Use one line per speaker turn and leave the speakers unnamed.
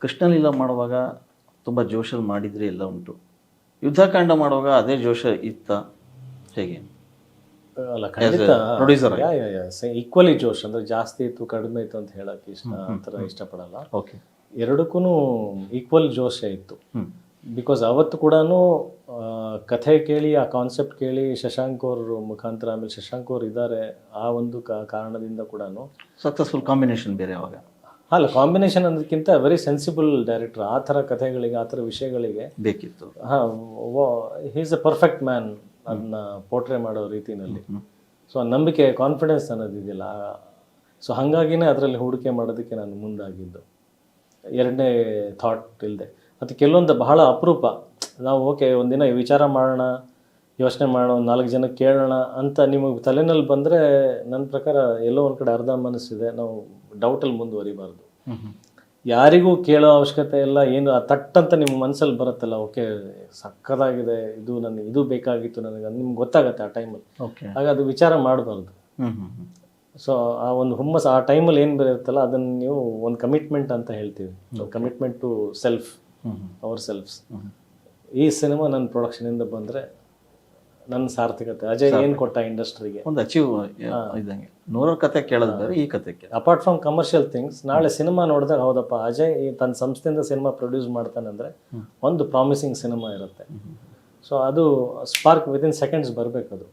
ಕೃಷ್ಣಲೀಲ ಮಾಡುವಾಗ ತುಂಬ ಜೋಶಲ್ಲಿ ಮಾಡಿದರೆ ಎಲ್ಲ ಉಂಟು, ಯುದ್ಧಕಾಂಡ ಮಾಡುವಾಗ ಅದೇ ಜೋಶ ಇತ್ತ ಹೇಗೆ?
ಅಲ್ಲ ಖಂಡಿತ
ಪ್ರೊಡ್ಯೂಸರ್
ಈಕ್ವಲಿ ಜೋಶ್ ಅಂದರೆ ಜಾಸ್ತಿ ಇತ್ತು ಕಡಿಮೆ ಇತ್ತು ಅಂತ ಹೇಳಕ್ಕೆ ಆ ಥರ ಇಷ್ಟಪಡಲ್ಲ.
ಓಕೆ,
ಎರಡಕ್ಕೂ ಈಕ್ವಲ್ ಜೋಶೇ ಇತ್ತು. ಬಿಕಾಸ್ ಅವತ್ತು ಕೂಡ ಕಥೆ ಕೇಳಿ ಆ ಕಾನ್ಸೆಪ್ಟ್ ಕೇಳಿ ಶಶಾಂಕ್ ಅವ್ರ ಮುಖಾಂತರ, ಆಮೇಲೆ ಶಶಾಂಕ್ ಅವ್ರು ಇದ್ದಾರೆ ಆ ಒಂದು ಕಾರಣದಿಂದ ಕೂಡ
ಸಕ್ಸಸ್ಫುಲ್ ಕಾಂಬಿನೇಷನ್ ಬೇರೆ ಅವಾಗ.
ಅಲ್ಲ ಕಾಂಬಿನೇಷನ್ ಅನ್ನೋದಕ್ಕಿಂತ ವೆರಿ ಸೆನ್ಸಿಬಲ್ ಡೈರೆಕ್ಟರ್. ಆ ಥರ ಕಥೆಗಳಿಗೆ ಆ ಥರ ವಿಷಯಗಳಿಗೆ
ಬೇಕಿತ್ತು.
ಈಸ್ ಎ ಪರ್ಫೆಕ್ಟ್ ಮ್ಯಾನ್ ಅದನ್ನ ಪೋರ್ಟ್ರೇ ಮಾಡೋ ರೀತಿಯಲ್ಲಿ. ಸೊ ನಂಬಿಕೆ, ಕಾನ್ಫಿಡೆನ್ಸ್ ಅನ್ನೋದಿದೆಯಲ್ಲ, ಸೊ ಹಾಗಾಗಿನೇ ಅದರಲ್ಲಿ ಹೂಡಿಕೆ ಮಾಡೋದಕ್ಕೆ ನಾನು ಮುಂದಾಗಿದ್ದು. ಎರಡನೇ ಥಾಟ್ ಇಲ್ಲದೆ. ಮತ್ತು ಕೆಲವೊಂದು ಬಹಳ ಅಪರೂಪ, ನಾವು ಓಕೆ ಒಂದಿನ ವಿಚಾರ ಮಾಡೋಣ, ಯೋಚನೆ ಮಾಡೋಣ, 4 ಜನಕ್ಕೆ ಕೇಳೋಣ ಅಂತ ನಿಮಗೆ ತಲೆನಲ್ಲಿ ಬಂದರೆ ನನ್ನ ಪ್ರಕಾರ ಎಲ್ಲೋ ಒಂದು ಕಡೆ ಅರ್ಧ ಮನಸ್ಸಿದೆ, ನಾವು ಡೌಟಲ್ಲಿ ಮುಂದುವರಿಬಾರ್ದು. ಯಾರಿಗೂ ಕೇಳೋ ಅವಶ್ಯಕತೆ ಇಲ್ಲ. ಏನು ಆ ತಟ್ಟಂತ ನಿಮ್ಮ ಮನಸ್ಸಲ್ಲಿ ಬರುತ್ತಲ್ಲ, ಓಕೆ ಸಕ್ಕದಾಗಿದೆ, ಇದು ನನಗೆ ಇದು ಬೇಕಾಗಿತ್ತು ನನಗೆ, ಅದು ನಿಮ್ಗೆ ಗೊತ್ತಾಗತ್ತೆ ಆ ಟೈಮಲ್ಲಿ.
ಓಕೆ,
ಆಗ ಅದು ವಿಚಾರ ಮಾಡಬಾರ್ದು. ಸೊ ಆ ಒಂದು ಹುಮ್ಮಸ್ ಆ ಟೈಮಲ್ಲಿ ಏನು ಬರುತ್ತಲ್ಲ, ಅದನ್ನು ನೀವು ಒಂದು ಕಮಿಟ್ಮೆಂಟ್ ಅಂತ ಹೇಳ್ತೀವಿ. Commitment to self, our selves. ಈ ಸಿನಿಮಾ ನನ್ನ ಪ್ರೊಡಕ್ಷನಿಂದ ಬಂದರೆ ನನ್ನ ಸಾರ್ಥಕತೆ. ಅಜಯ್ ಏನು ಕೊಟ್ಟ ಇಂಡಸ್ಟ್ರಿಗೆ
ಒಂದು ಅಚೀವ್ ಇದ್ದಂಗೆ. 100 ಕತೆ ಕೇಳೋದು ಬೇರೆ, ಈ ಕತೆಗೆ
ಅಪಾರ್ಟ್ ಫ್ರಮ್ ಕಮರ್ಷಿಯಲ್ ಥಿಂಗ್ಸ್, ನಾಳೆ ಸಿನಿಮಾ ನೋಡಿದಾಗ ಹೌದಪ್ಪ ಅಜಯ್ ತನ್ನ ಸಂಸ್ಥೆಯಿಂದ ಸಿನಿಮಾ ಪ್ರೊಡ್ಯೂಸ್ ಮಾಡ್ತಾನೆ ಅಂದರೆ ಒಂದು ಪ್ರಾಮಿಸಿಂಗ್ ಸಿನಿಮಾ ಇರುತ್ತೆ. ಸೊ ಅದು ಸ್ಪಾರ್ಕ್ ವಿತಿನ್ ಸೆಕೆಂಡ್ಸ್ ಬರಬೇಕದು.